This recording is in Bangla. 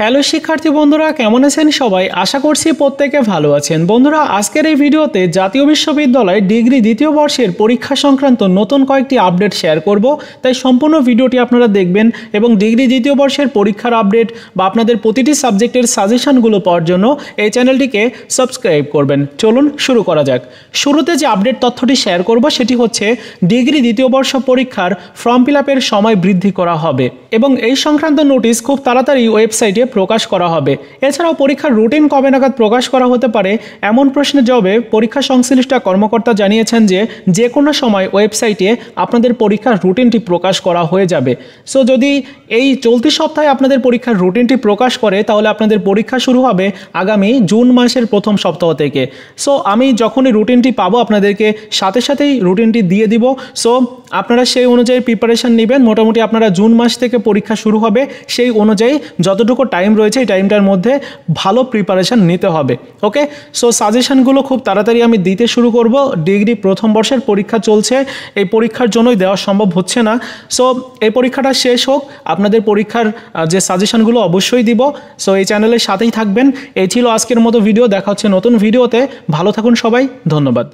হ্যালো শিক্ষার্থী বন্ধুরা, কেমন আছেন সবাই? আশা করছি প্রত্যেকে ভালো আছেন। বন্ধুরা, আজকের এই ভিডিওতে জাতীয় বিশ্ববিদ্যালয় ডিগ্রি দ্বিতীয় বর্ষের পরীক্ষা সংক্রান্ত নতুন কয়েকটি আপডেট শেয়ার করব। তাই সম্পূর্ণ ভিডিওটি আপনারা দেখবেন এবং ডিগ্রি দ্বিতীয় বর্ষের পরীক্ষার আপডেট বা আপনাদের প্রতিটি সাবজেক্টের সাজেশনগুলো পাওয়ার জন্য এই চ্যানেলটিকে সাবস্ক্রাইব করবেন। চলুন শুরু করা যাক। শুরুতে যে আপডেট তথ্যটি শেয়ার করব সেটি হচ্ছে ডিগ্রি দ্বিতীয় বর্ষ পরীক্ষার ফর্ম ফিল আপের সময় বৃদ্ধি করা হবে এবং এই সংক্রান্ত নোটিশ খুব তাড়াতাড়ি ওয়েবসাইটে প্রকাশ করা হবে। এছাড়াও পরীক্ষার রুটিন কবে নাগাদ প্রকাশ করা হতে পারে এমন প্রশ্নের জবাবে পরীক্ষা সংশ্লিষ্ট কর্মকর্তা জানিয়েছেন যে কোনো সময় ওয়েবসাইটে আপনাদের পরীক্ষার রুটিনটি প্রকাশ করা হয়ে যাবে। সো যদি এই চলতি সপ্তাহে আপনাদের পরীক্ষার রুটিনটি প্রকাশ করে তাহলে আপনাদের পরীক্ষা শুরু হবে আগামী জুন মাসের প্রথম সপ্তাহ থেকে। সো আমি যখনই রুটিনটি পাবো আপনাদেরকে সাথে সাথেই রুটিনটি দিয়ে দিব। সো আপনারা সেই অনুযায়ী প্রিপারেশান নেবেন। মোটামুটি আপনারা জুন মাস থেকে পরীক্ষা শুরু হবে, সেই অনুযায়ী যতটুকু টাইম রয়েছে এই টাইমটার মধ্যে ভালো প্রিপারেশান নিতে হবে। ওকে, সো সাজেশনগুলো খুব তাড়াতাড়ি আমি দিতে শুরু করব। ডিগ্রি প্রথম বর্ষের পরীক্ষা চলছে, এই পরীক্ষার জন্যই দেওয়া সম্ভব হচ্ছে না। সো এই পরীক্ষাটা শেষ হোক, আপনাদের পরীক্ষার যে সাজেশনগুলো অবশ্যই দিব। সো এই চ্যানেলের সাথেই থাকবেন। এই ছিল আজকের মতো ভিডিও। দেখা হচ্ছে নতুন ভিডিওতে। ভালো থাকুন সবাই, ধন্যবাদ।